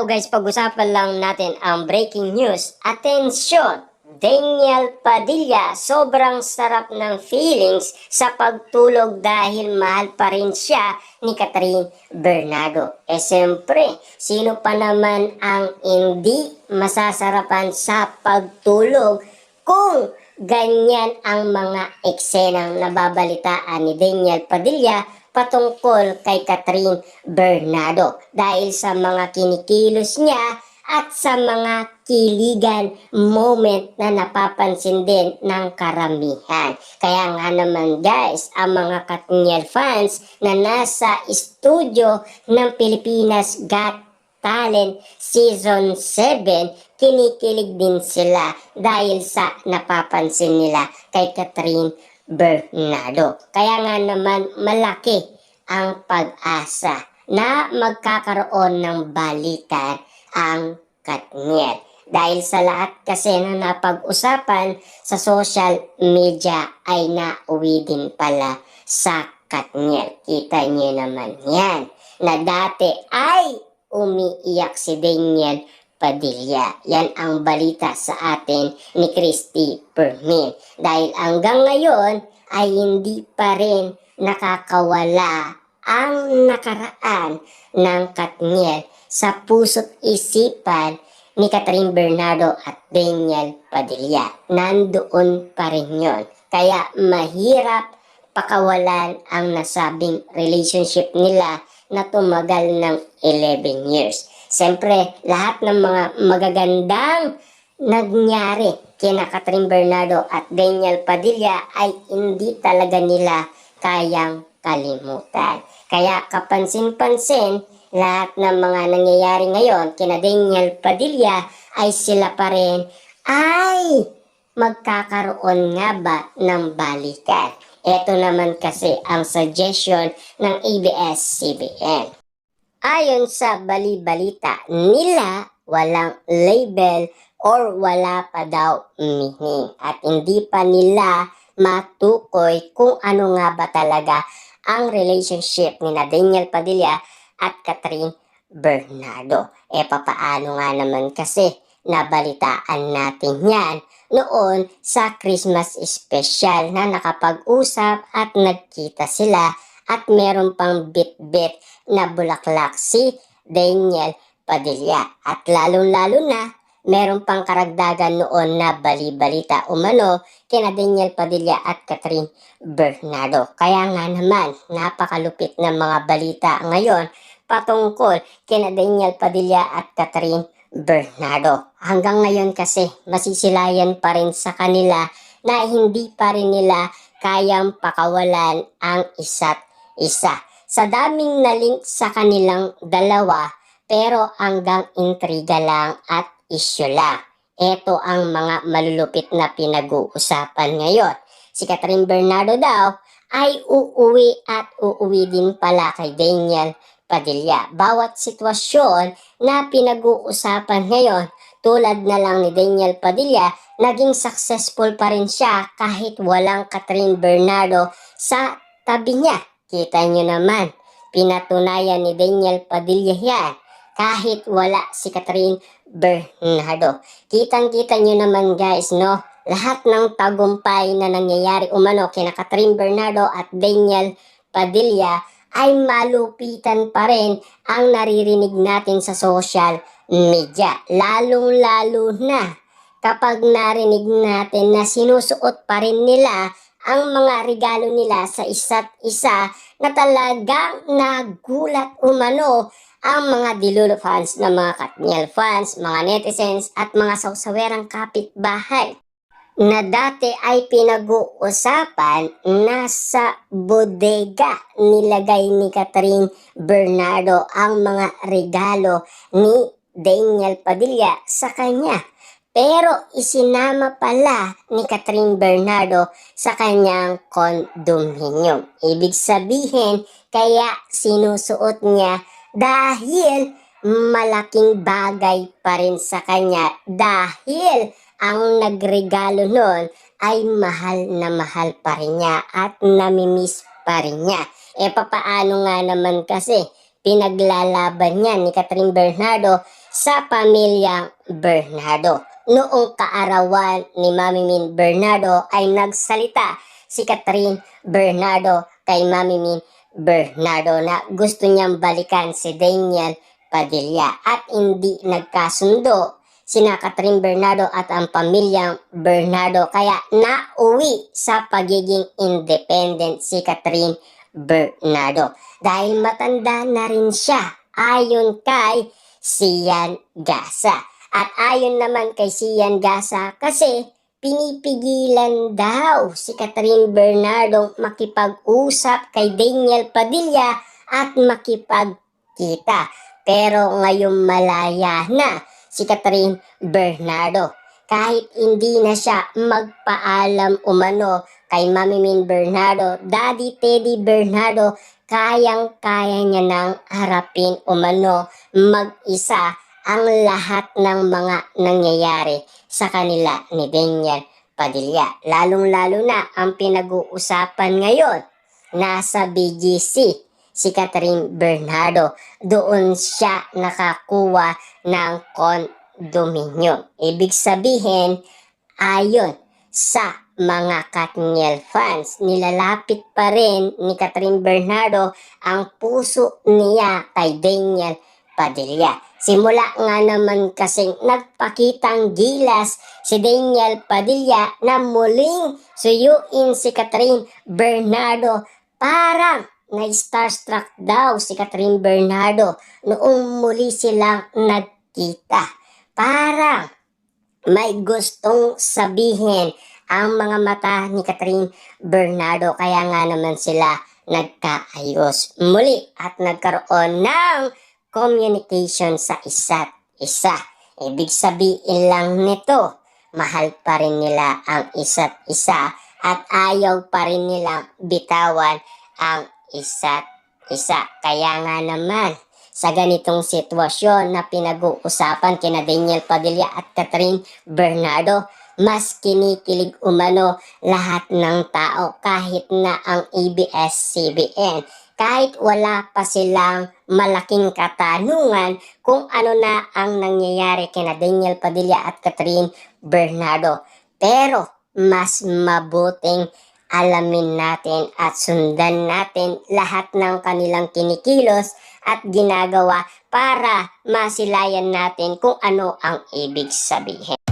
Hello guys, pag-usapan lang natin ang breaking news. Atensyon! Daniel Padilla, sobrang sarap ng feelings sa pagtulog dahil mahal pa rin siya ni Catherine Bernardo. Siyempre, sino pa naman ang hindi masasarapan sa pagtulog kung ganyan ang mga eksenang nababalitaan ni Daniel Padilla patungkol kay Catherine Bernardo dahil sa mga kinikilos niya at sa mga kiligan moment na napapansin din ng karamihan. Kaya nga naman guys, ang mga Katniel fans na nasa studio ng Pilipinas Got Talent Season 7, kinikilig din sila dahil sa napapansin nila kay Catherine Bernardo. Kaya nga naman malaki ang pag-asa na magkakaroon ng balikan ang Katniel. Dahil sa lahat kasi na napag-usapan sa social media ay nauwi din pala sa Katniel. Kita niyo naman yan na dati ay umiiyak si Daniel Padilla. Yan ang balita sa atin ni Christy Permin. Dahil hanggang ngayon ay hindi pa rin nakakawala ang nakaraan ng Katniel sa puso't isipan ni Catherine Bernardo at Daniel Padilla. Nandoon pa rin yun. Kaya mahirap pakawalan ang nasabing relationship nila na tumagal ng 11 years. Siyempre, lahat ng mga magagandang nangyari kina Catherine Bernardo at Daniel Padilla ay hindi talaga nila kayang kalimutan. Kaya kapansin-pansin, lahat ng mga nangyayari ngayon kina Daniel Padilla ay sila pa rin ay magkakaroon nga ba ng balikan. Ito naman kasi ang suggestion ng ABS-CBN. Ayon sa bali-balita nila, walang label or wala pa daw meaning at hindi pa nila matukoy kung ano nga ba talaga ang relationship ni Daniel Padilla at Catherine Bernardo. Papaano nga naman kasi nabalitaan natin yan noon sa Christmas special na nakapag-usap at nagkita sila at meron pang bit-bit na bulaklak si Daniel Padilla. At lalong-lalo na meron pang karagdagan noon na bali-balita umano kina Daniel Padilla at Catherine Bernardo. Kaya nga naman napakalupit ng mga balita ngayon patungkol kina Daniel Padilla at Catherine Bernardo. Hanggang ngayon kasi masisilayan pa rin sa kanila na hindi pa rin nila kayang pakawalan ang isa't isa. Sa daming nalink sa kanilang dalawa pero hanggang intriga lang at isyu lang. Ito ang mga malulupit na pinag-uusapan ngayon. Si Catherine Bernardo daw ay uuwi at uuwi din pala kay Daniel Padilla. Bawat sitwasyon na pinag-uusapan ngayon, tulad na lang ni Daniel Padilla, naging successful pa rin siya kahit walang Catherine Bernardo sa tabi niya. Kita nyo naman, pinatunayan ni Daniel Padilla yan kahit wala si Catherine Bernardo. Kitang-kita nyo naman guys, no? Lahat ng tagumpay na nangyayari umano kina Catherine Bernardo at Daniel Padilla ay malupitan pa rin ang naririnig natin sa social media. Lalong-lalo na kapag narinig natin na sinusuot pa rin nila ang mga regalo nila sa isa't isa na talagang nagulat umano ang mga Dilulo fans na mga Katniel fans, mga netizens at mga sausawerang kapitbahay na dati ay pinag-uusapan na sa bodega nilagay ni Catherine Bernardo ang mga regalo ni Daniel Padilla sa kanya. Pero isinama pala ni Catherine Bernardo sa kanyang condominium. Ibig sabihin, kaya sinusuot niya dahil malaking bagay pa rin sa kanya dahil ang nagregalo nun ay mahal na mahal pa rin niya at namimiss pa rin niya. Papaano nga naman kasi pinaglalaban niya ni Catherine Bernardo sa pamilyang Bernardo. Noong kaarawan ni Mami Min Bernardo ay nagsalita si Catherine Bernardo kay Mami Min Bernardo na gusto niyang balikan si Daniel Padilla at hindi nagkasundo sina Catherine Bernardo at ang pamilyang Bernardo kaya nauwi sa pagiging independent si Catherine Bernardo dahil matanda na rin siya ayon kay Sian Gasa. At ayon naman kay Sian Gasa kasi pinipigilan daw si Catherine Bernardo makipag-usap kay Daniel Padilla at makipagkita. Pero ngayong malaya na si Catherine Bernardo. Kahit hindi na siya magpaalam umano kay Mami Min Bernardo, Daddy Teddy Bernardo, kayang-kaya niya nang harapin umano mag-isa ang lahat ng mga nangyayari sa kanila ni Daniel Padilla. Lalong-lalo na ang pinag-uusapan ngayon nasa BGC si Catherine Bernardo. Doon siya nakakuha ng condominium. Ibig sabihin, ayon sa mga Katniel fans, nilalapit pa rin ni Catherine Bernardo ang puso niya kay Daniel Padilla. Simula nga naman kasing nagpakitang gilas si Daniel Padilla na muling suyuin si Catherine Bernardo. Parang na-starstruck daw si Catherine Bernardo noong muli silang nagkita. Parang may gustong sabihin ang mga mata ni Catherine Bernardo kaya nga naman sila nagkaayos muli at nagkaroon ng communication sa isa't isa. Ibig sabihin lang nito, mahal pa rin nila ang isa't isa at ayaw pa rin nilang bitawan ang isa't isa. Kaya nga naman, sa ganitong sitwasyon na pinag-uusapan kina Daniel Padilla at Catherine Bernardo, mas kinikilig umano lahat ng tao kahit na ang ABS-CBN. Kahit wala pa silang malaking katanungan kung ano na ang nangyayari kina Daniel Padilla at Catherine Bernardo. Pero mas mabuting alamin natin at sundan natin lahat ng kanilang kinikilos at ginagawa para masilayan natin kung ano ang ibig sabihin.